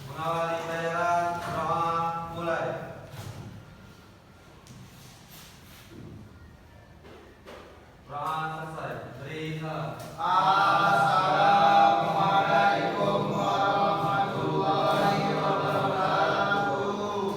Mengawali bayaran doa mulai. Doa selesai. Beri salam. Assalamualaikum warahmatullahi wabarakatuh.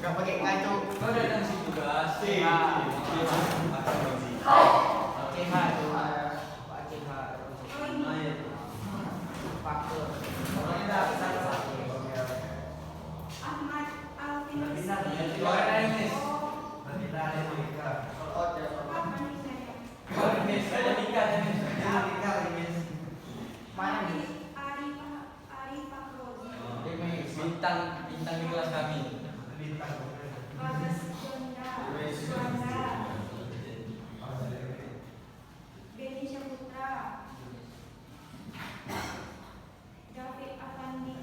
Gak pakai ngaco. Kau datang sih juga sih. Bintang di kelas kami. Beni Syaputra, David Afandi,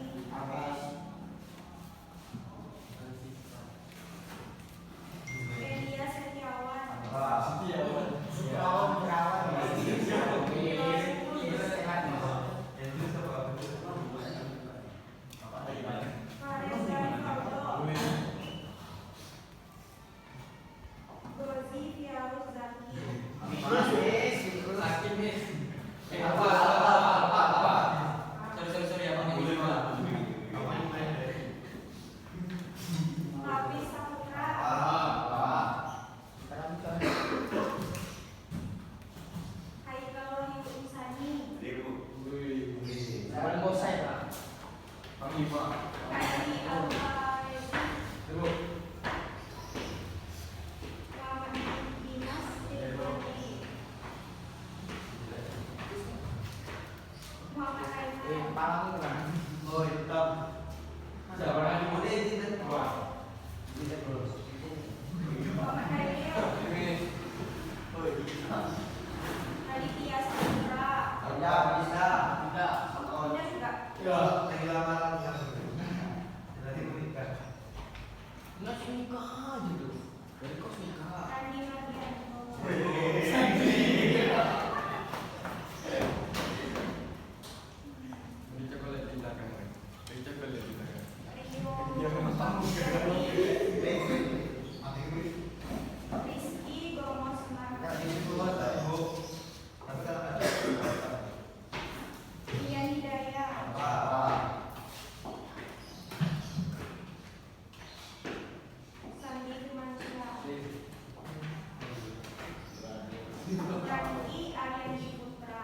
Elia Setiawan, Fares dan Faldo, Gozi Fiaruz Zaki, Hafiz Saputra, Haikal Wahyu Insani, Hadi Al-Faezi, Muhammad Dinas Tirmidzi, Muhammad Aiman, Muhammad Hairil, Aditya Saputra, Udah juga. Andi Mardianto, Rizky Gomosman, Ian Hidayah, Sandi Firmansyah, Randy Ariandi Putra,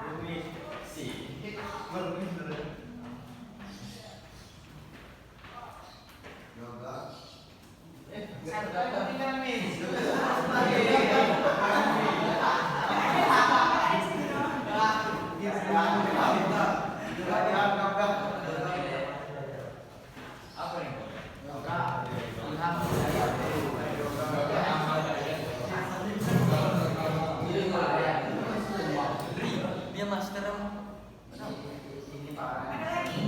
Dia master. ada lagi?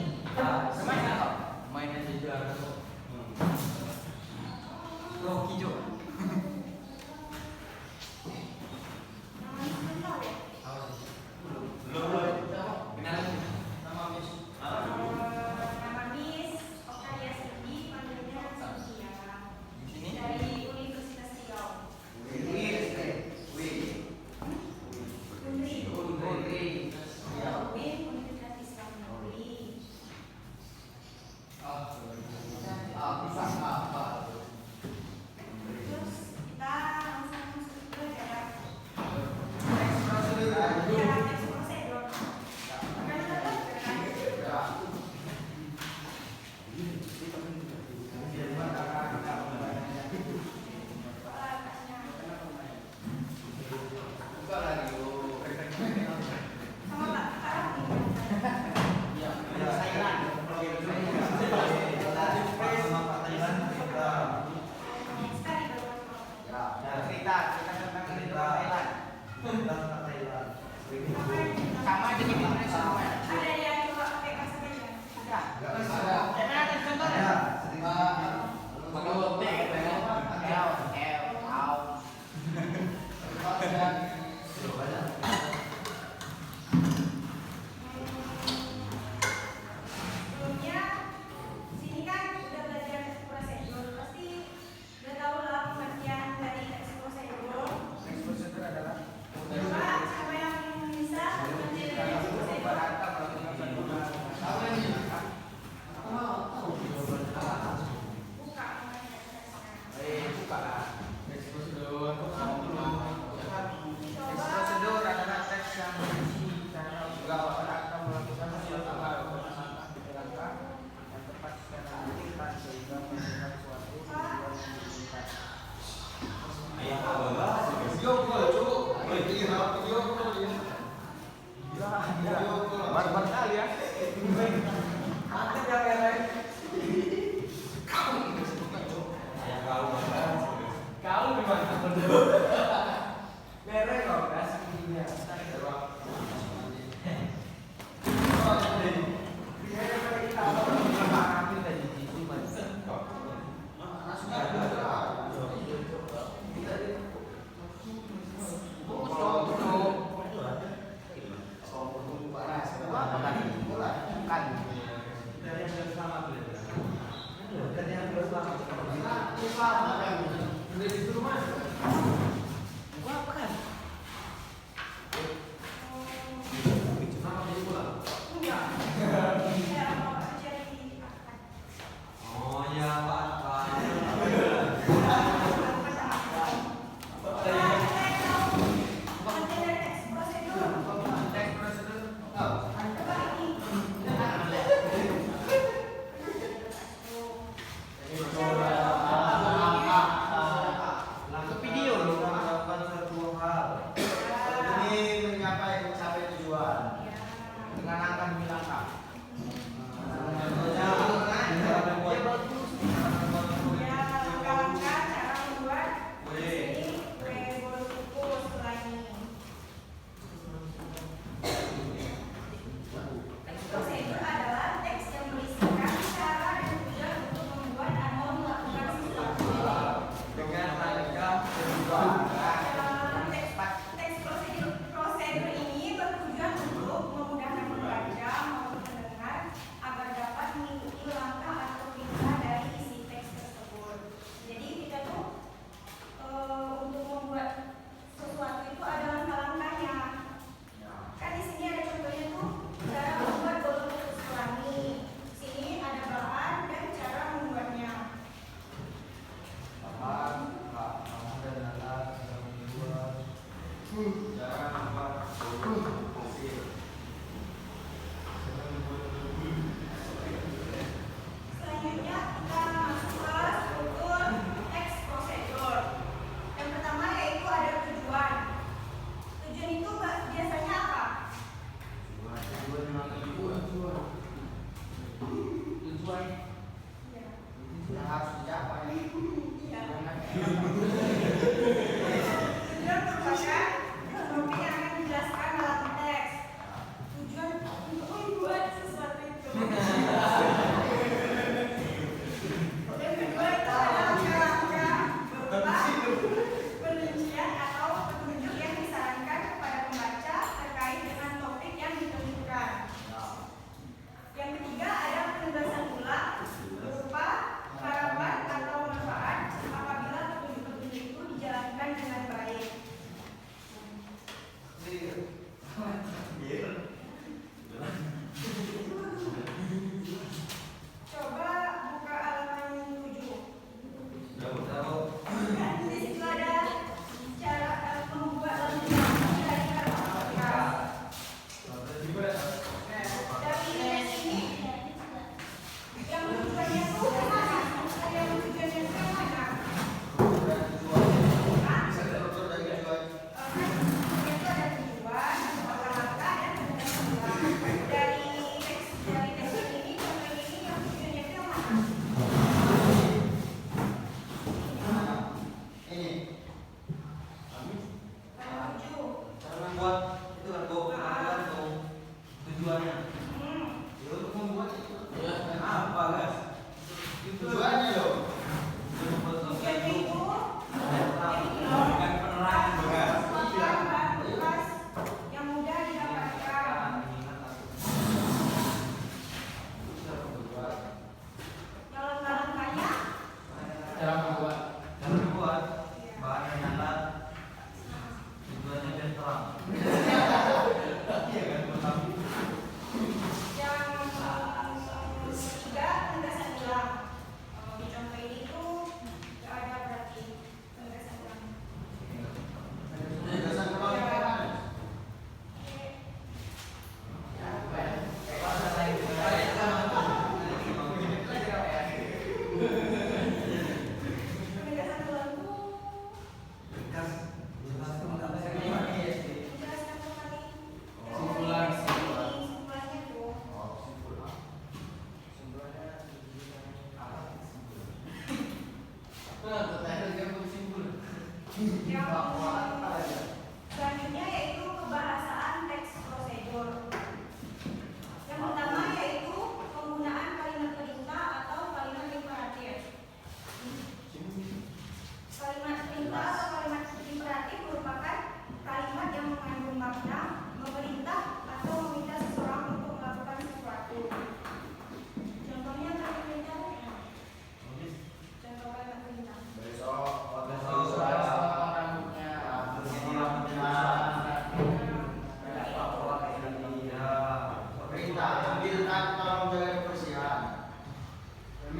Bukan. Dari yang bersama belajar. Dari yang bersama. Udah disuruh mas. Gua apa kan? Sama jadi pulang. Enggak. Ya, mau kerja di akad. Oh ya Pak. Langsung video loh melakukan suatu hal. Ini mencapai tujuan dengan angka dilengkap. Prosedur adalah teks yang berisikan cara dan tujuan untuk membuat atau melakukan sesuatu. Dengan rangka Teks prosedur ini bertujuan untuk memudahkan pembaca maupun pendengar agar dapat mengikuti langkah atau perintah dari isi teks tersebut. Jadi kita tuh untuk membuat sesuatu itu ada langkah-langkahnya. Kan di sini ada contohnya tuh cara membuat bolu kukus pelangi. Sini ada bahan dan cara membuatnya. Selanjutnya kita masuk ke struktur teks prosedur. Yang pertama yaitu ada tujuan. Tujuan itu biasanya apa? Ya. Yang harus dicapai. Iya. Tujuan merupakan topik yang akan dijelaskan dalam teks. Tujuan untuk membuat sesuatu itu. Yang kedua itu ada langkah-langkah berupa perincian atau petunjuk yang disarankan kepada pembaca terkait dengan topik yang ditentukan. Yang ketiga ada penugasan ulang berupa harapan atau manfaat apabila petunjuk-petunjuk itu dijalankan dengan baik. Coba buka halaman 7. Dan di situ ada cara membuat lampu dari kertas. Dari image ini yang tujuannya itu mana? Yang tujuannya itu yang mana? Itu ada tujuan, langkah-langkah dan penugasan ulang. Dari teks ini, contoh ini yang tujuannya itu yang mana? Ini. Halaman 7. cara membuat itu kan tujuannya. Ya, untuk membuat itu. Apa guys? Tujuannya loh. Tujuannya itu Bukan penerangan guys. bahan bekas yang mudah didapatkan. Kalau langkah-langkahnya, Cara membuat bahan yang nyata, tujuannya biar terang. Iya kan?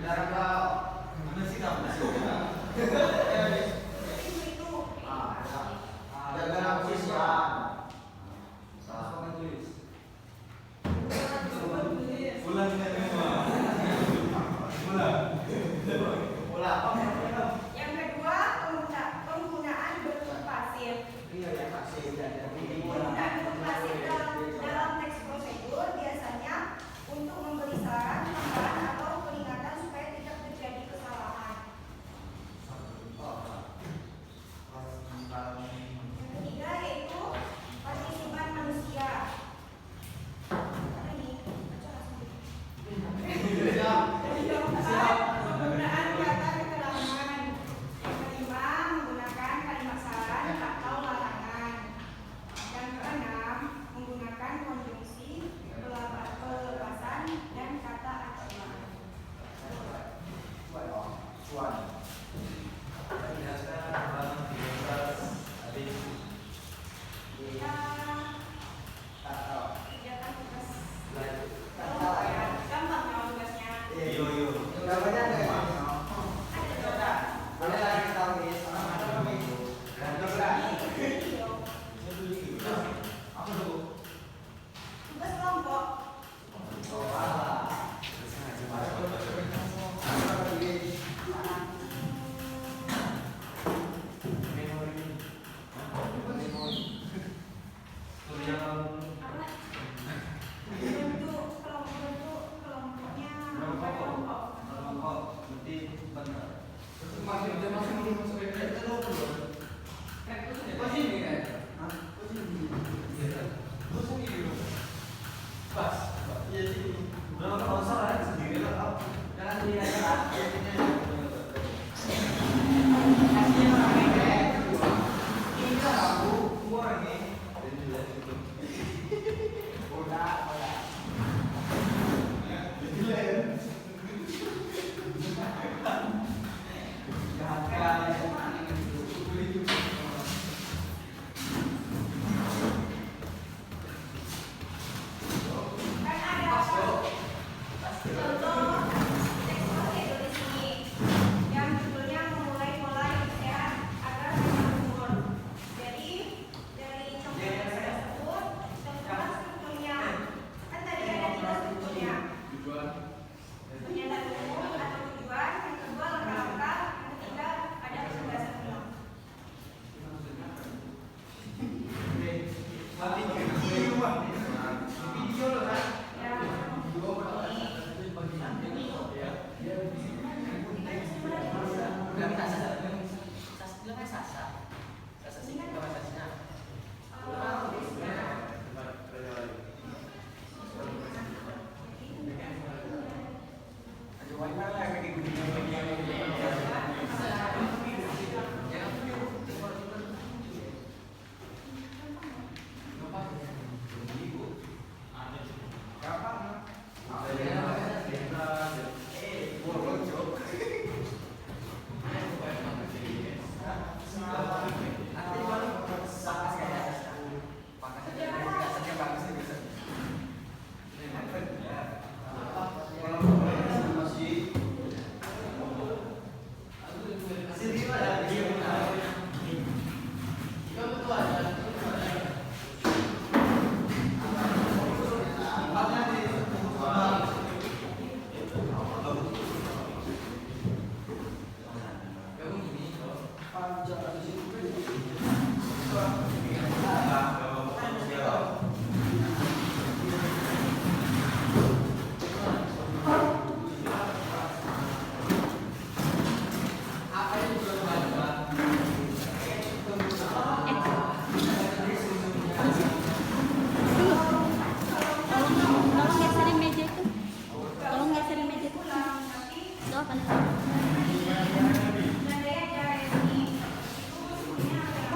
Sekarang kau Masih kamu masih. Itu. jaga posisian. Langsung tulis. Tulis. Bulan ini semua. Bulan. Yang kedua, penggunaan bentuk pasif. Iya ya pasti Penggunaan bentuk pasif dalam teks prosedur biasanya untuk memberi saran, tambahan atau peringatan supaya tidak terjadi kesalahan. Yang ketiga yaitu partisipan manusia. Apa ini? Baca langsung. Penggunaan kata keterangan. Yang kelima, menggunakan kalimat saran atau larangan. Yang keenam, menggunakan konjungsi, pelepasan, dan kata acuan. Kita kegiatan tugas. Oh, ya, gampang kalau tugasnya. Yo. Gambarnya ada ya? Ada coba. Boleh lagi tahu ya? Video. Apa tuh? Tugas kelompok. Apa? Bentuk kelompoknya. Kelompok. Kelompok berarti benar. Berapa sponsor ada sendiri lah. Jangan Kan ada contoh teks prosedur di sini yang judulnya memulai pola yang sehat agar hewan umur. Jadi dari contoh teks tersebut tentukan strukturnya. Kan tadi ada 3 strukturnya. Pernyataan umum atau tujuan, yang kedua langkah-langkah, yang ketiga ada penugasan ulang.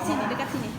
Sini, dekat sini.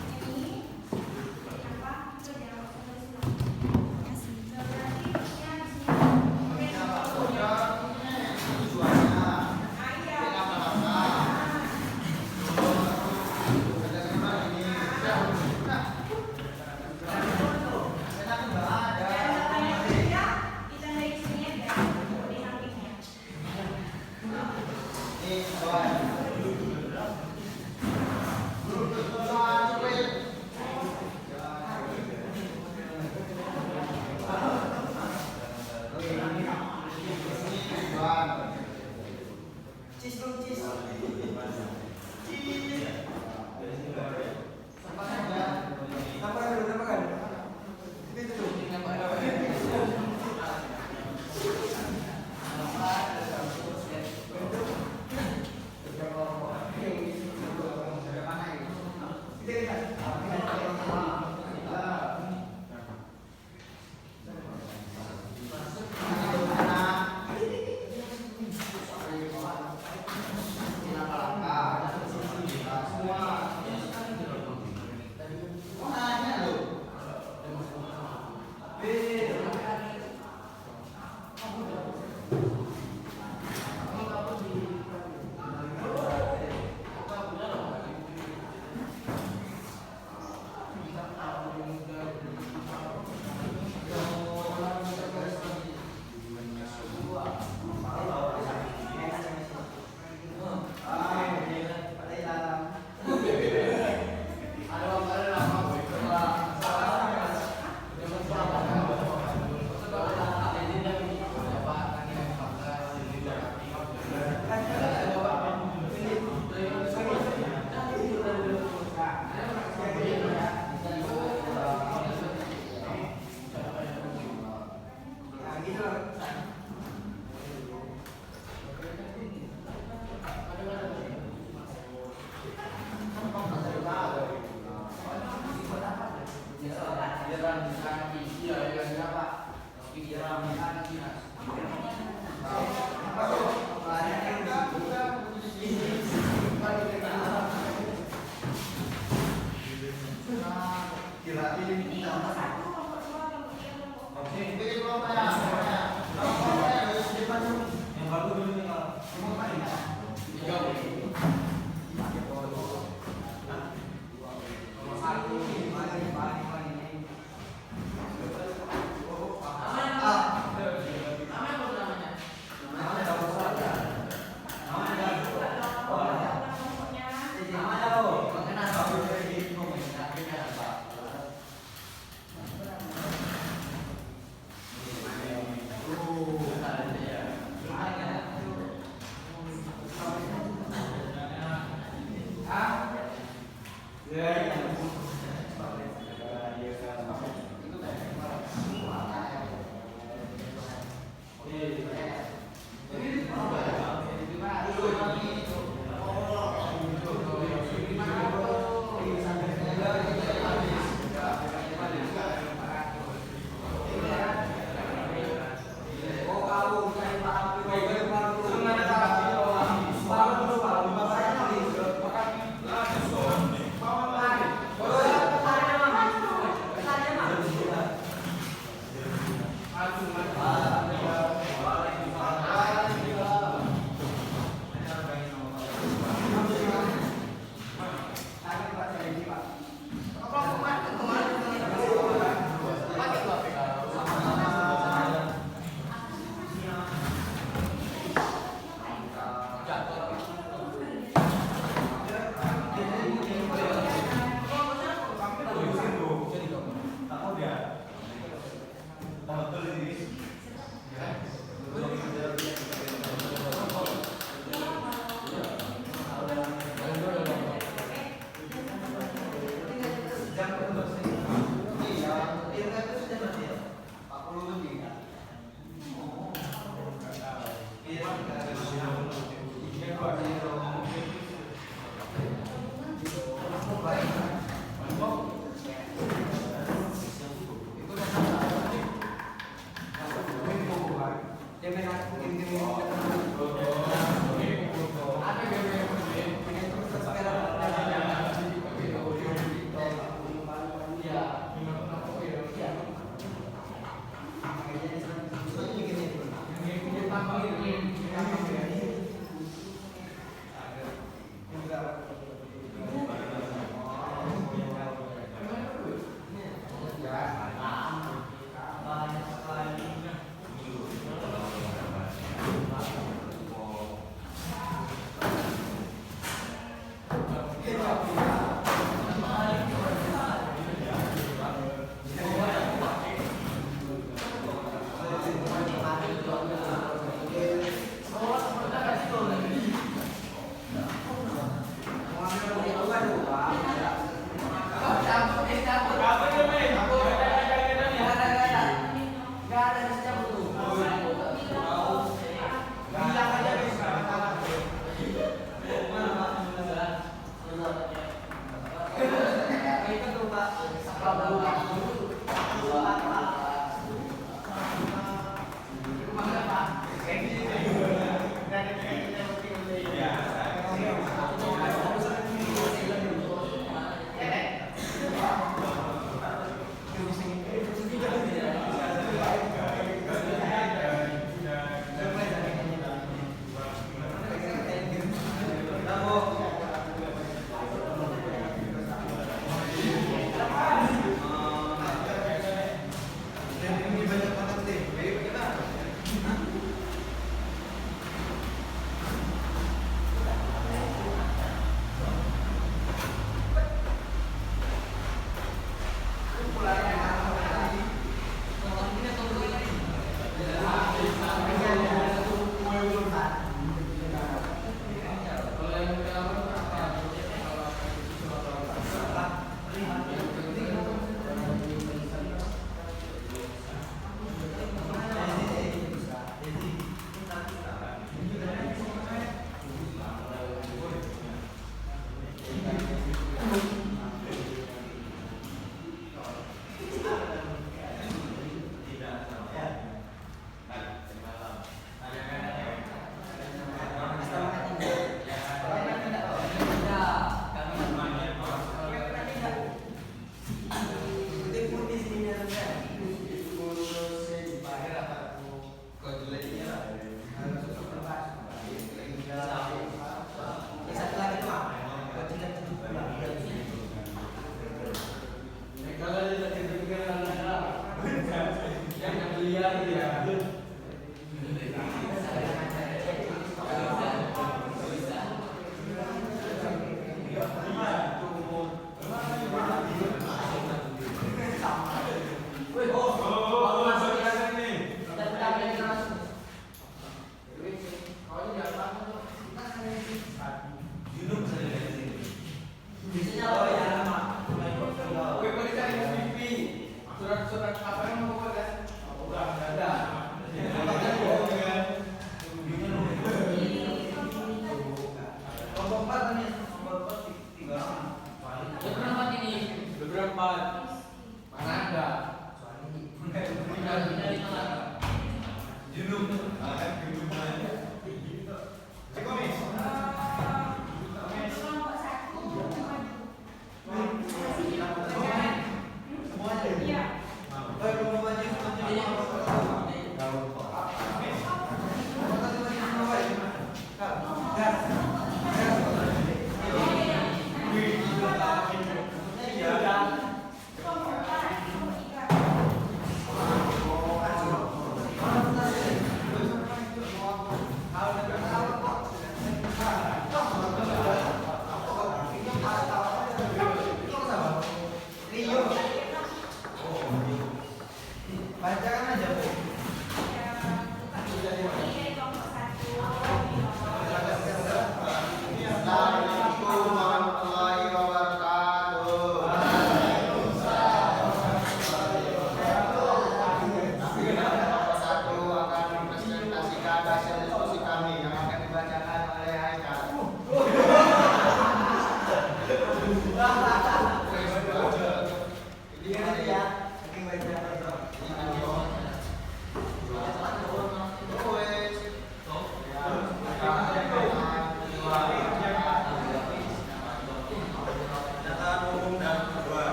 Ini kelompok 1, kelompok 2, kelompok 3, kelompok 4. Oke, bikin kelompok ya. Kelompok ya, harus di depan dulu. Yang baru dulu nih kalau. Kelompok mana ya? Nomor 1 ini paling. Namanya double saja. Namanya double. Kelompoknya. Namanya lo. Mengenal double dari gitu akhirnya apa? Betul ini.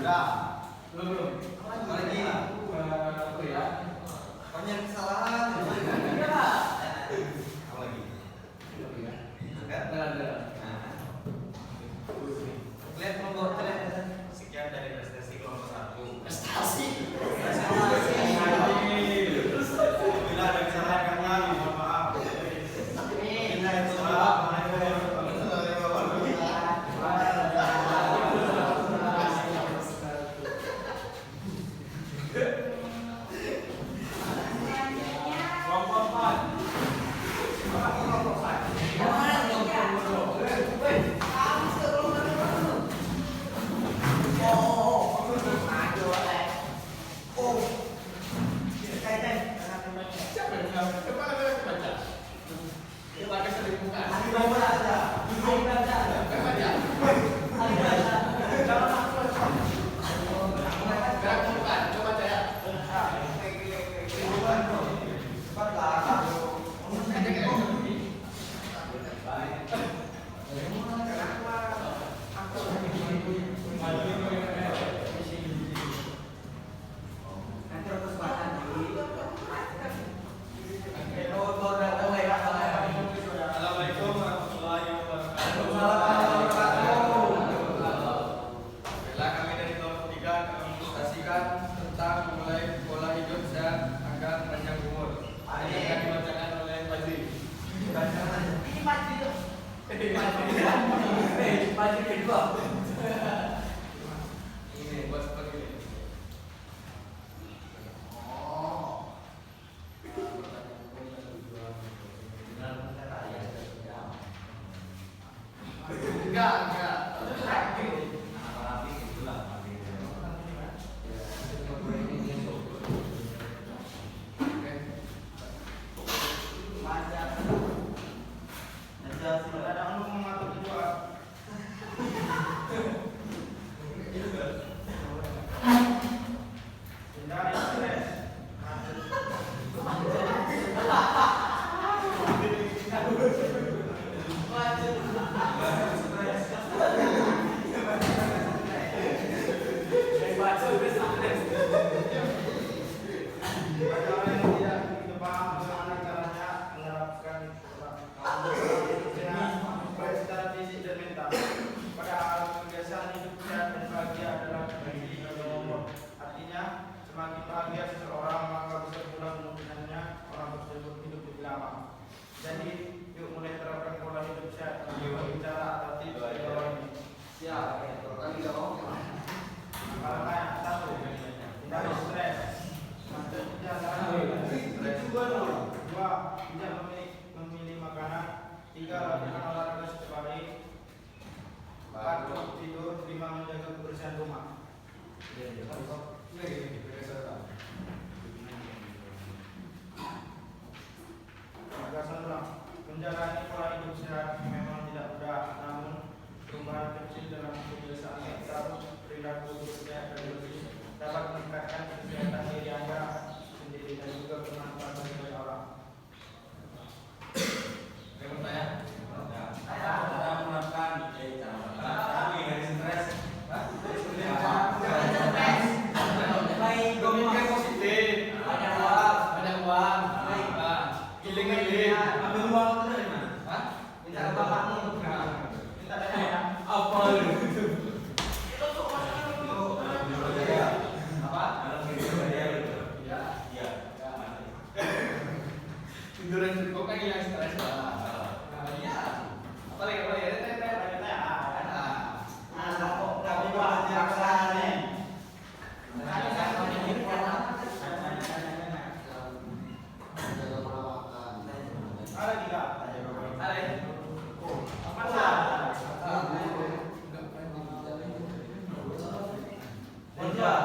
Sudah. Belum. Apa lagi? Apa ya? Banyak kesalahan. Iya. Apa lagi? Kan? Ada. Lihat kelompok lihat. Sekian dari prestasi kelompok 1. Prestasi. Bila ada kesalahan kami mohon maaf. Bila itu salah, Assalamualaikum warahmatullahi wabarakatuh. Bila kami dari kelompok 3 akan mempresentasikan tentang memulai pola hidup sehat agar panjang umur. Ini akan dibacakan oleh Fadli. Ini buat seperti ini. Enggak. Semakin bahagia seseorang maka besar pula kemungkinannya orang tersebut hidup lebih lama. Jadi yuk mulai terapkan pola hidup sehat. Bicara atau tips di bawah ini. Siap. Kalau kayak satu, hindari stres. Dua, tidak memilih makanan. 3, lakukan olahraga setiap hari. 4, tidur. 5, menjaga kebersihan rumah. Menjalani pola hidup sehat memang tidak mudah, namun perubahan kecil dalam kebiasaan kita, perilaku sehat dan bersih dapat meningkatkan kesehatan diri Anda sendiri dan juga bermanfaat bagi banyak orang. Saya menerapkan stres. Pemikiran positif, banyak uang, giling-giling, ambil uang itu dari mana? Minta ke bapakmu, minta dari mana? Apa itu? Itu untuk masakan dulu. Apa? Iya. Tiduran cukup kan hilang stres lah. Iya. Apa lagi? Kami bahas yang sana.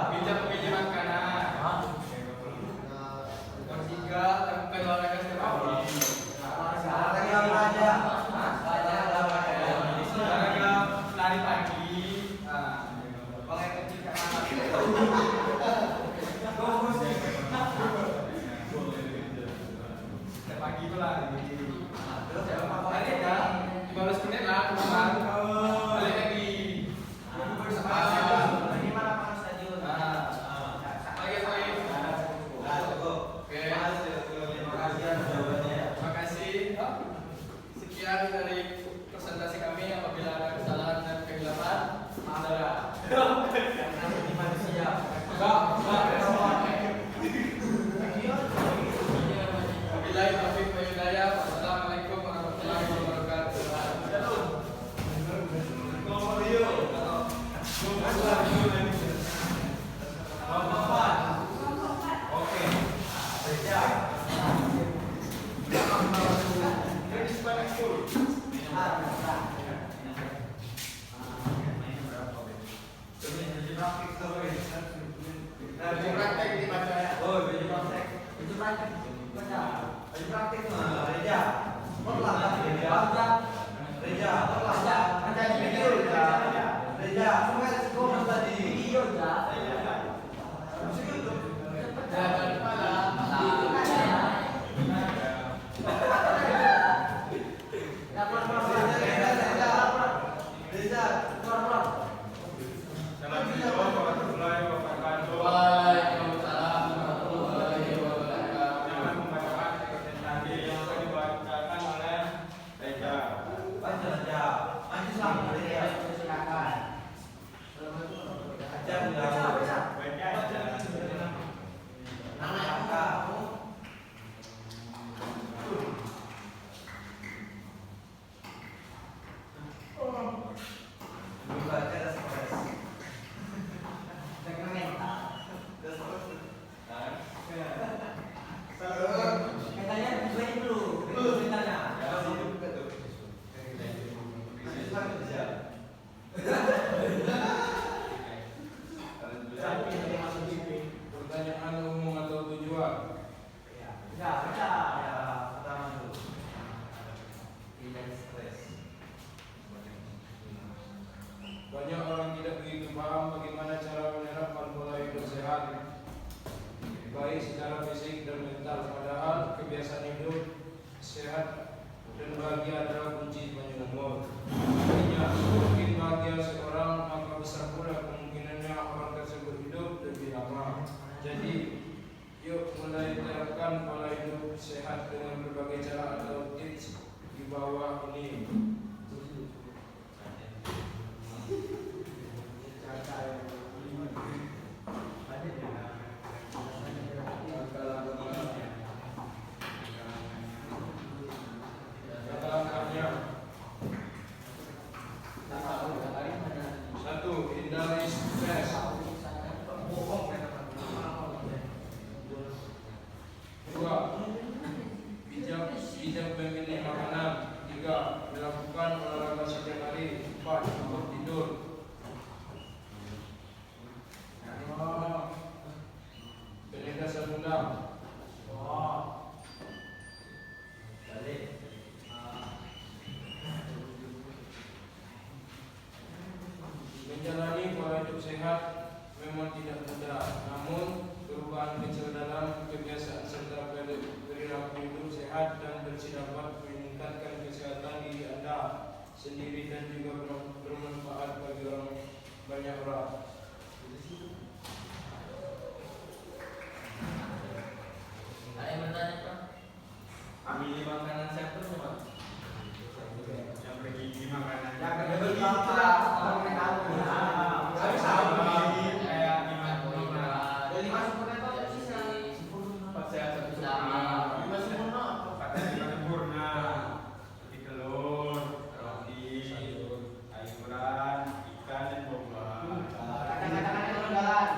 Bijak memilih makanan. Yang 3, lakukan olahraga setiap hari. Olahraga lari pagi. Pagi itu lari. Lari ya, 15 menit lah, balik lagi. Gimana Ini manusia. Enggak. Wabillahi taufiq wal hidayah. Wassalamualaikum warahmatullahi wabarakatuh. Oke. Reja. Baju praktek dibaca ya. Oh, baju praktek. Baju praktek. Baca. Baju praktek mah Reja. Perlahan Reja. Reja, perlahan. Baca di video Reja. Reja, semoga sekolah tadi video Reja. Jangan pertanyaan umum atau tujuan? Banyak orang tidak begitu paham bagaimana cara menerapkan pola hidup sehat, baik secara fisik dan mental. Padahal kebiasaan hidup sehat dan bahagia adalah kunci panjang umur. Artinya, semakin bahagia seorang, maka besar pula kemungkinannya orang tersebut hidup lebih lama. Jadi, yuk mulai terapkan pola hidup sehat dengan berbagai cara atau tips di bawah ini. Satu, hindari stres. Dua, bijak memilih makanan. Tiga, melakukan olahraga setiap hari. Empat, cukup tidur. Penegasan undang. Menjalani pola hidup sehat memang tidak mudah, namun perubahan kecil dalam kebiasaan serta perilaku hidup sehat dan bersih dapat meningkatkan kesehatan diri Anda sendiri dan juga bermanfaat bagi banyak orang. Ada yang bertanya Pak? Milih makanan siapa semua? Yang pergi makanan. Yang pergi apa? Habis apa? Kayak gimana? Dari masuk ke kota sisa Pas sehat satu Sama. lima sempurna. Kata lima sempurna. Seperti telur, roti, ayuran, ikan dan buah-buahan. kata-kata ketinggalan.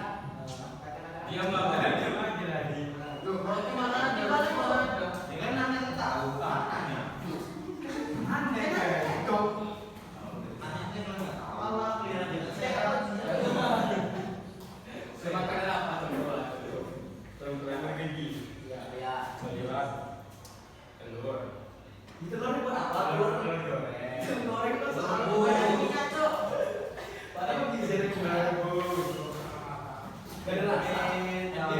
Dia makan dia lagi lagi. Loh, roti mana? Di balik mana? Dengan nanya tahu anaknya. Aneh kayak itu. Anaknya nggak tahu. Allah kelihatan sehat. Semakan apa tuh? Telur gigi. Ya. Sayuran, telur. Itu kan buat apa? Telur goreng. Telur goreng itu Oh, minyak, Cok. Padahal gizi dari bagus. Gak ada rasa.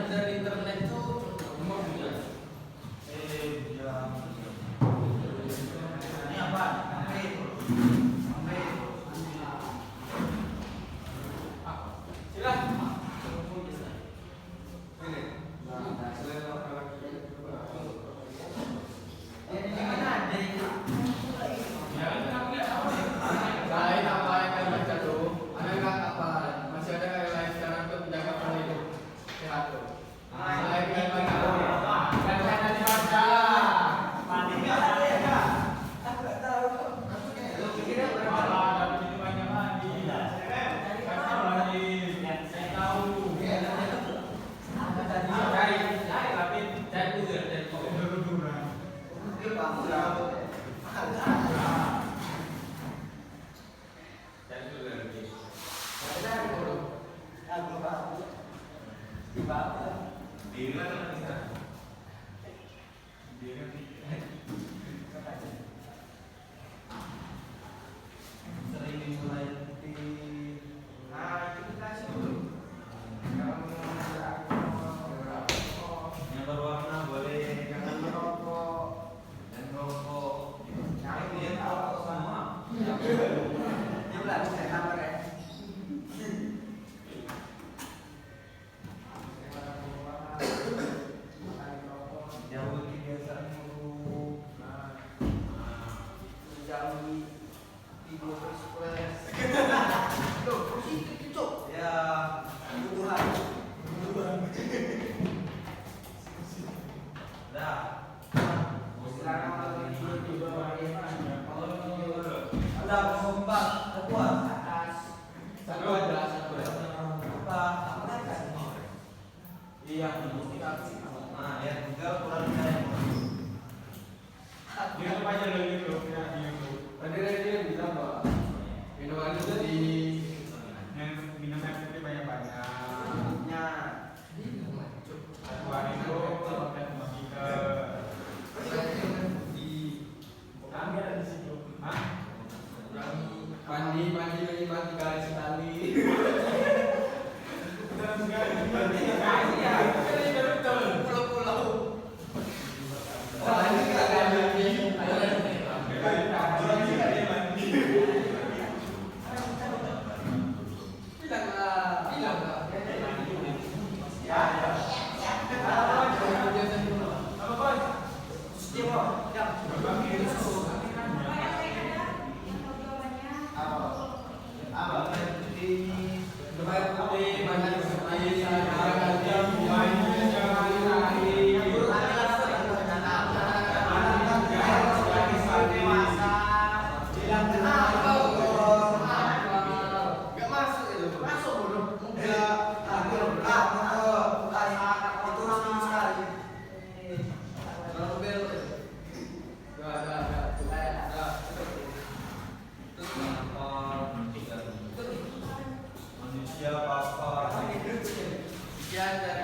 Dari internet itu mau juga. Ini apa? Silakan. Ini mana ada ini? Selain apa yang kalian baca tuh, ada nggak apa? Masih ada yang lain sekarang untuk menjaga pola hidup sehat tuh. Selain kalian baca tuh, kalian ada dibaca. Mandi nggak ada ya kak? Aku nggak tahu. Lu pikirnya berapa? Malah ada minumannya mandi. Kasih mandi. Saya tahu. Cari, tapi cari dulu, cari dulu. Dia bangun lah. Cari dulu lagi. Sering dimulai di Nah, itu kita kasih dulu. Kalau yang berwarna boleh jangan merokok dan rokok. Nah itu ya rokok semua. Dia bilang saya kamar ya. Jauh kebiasaan dulu. menjauhi ibu berstres. Loh, positif itu. Ya, tubuhan. Dah. Sekarang kalau tidur di bawah kalau tidur Ada kompak, kuat. atas. Satu aja, satu aja. Apa? Iya, Nah, ya tinggal kurang saya. di YouTube aja dulu di YouTube. Tadi dia bilang bahwa minuman itu di minum air putih banyak-banyak. Nya. Satuan itu dan bagi ke ambil di situ. Hah? Mandi 3 kali sekali. Betul sekali. Mandi sekali ya. Betul. Pulau-pulau. Soalnya kita ada mandi. Bilang lah. Ya, ya. Apa bos? Setiap ya. Apa yang lain ada? Yang mau jawabannya? Apa? Di Air putih, mandi putih, 3 kali, main bilang kenapa? Gak masuk itu. Masuk belum? Enggak, aku itu seminggu sekali. Kalau belok itu. Ada. Terus kenapa manusia apa? Sekian dari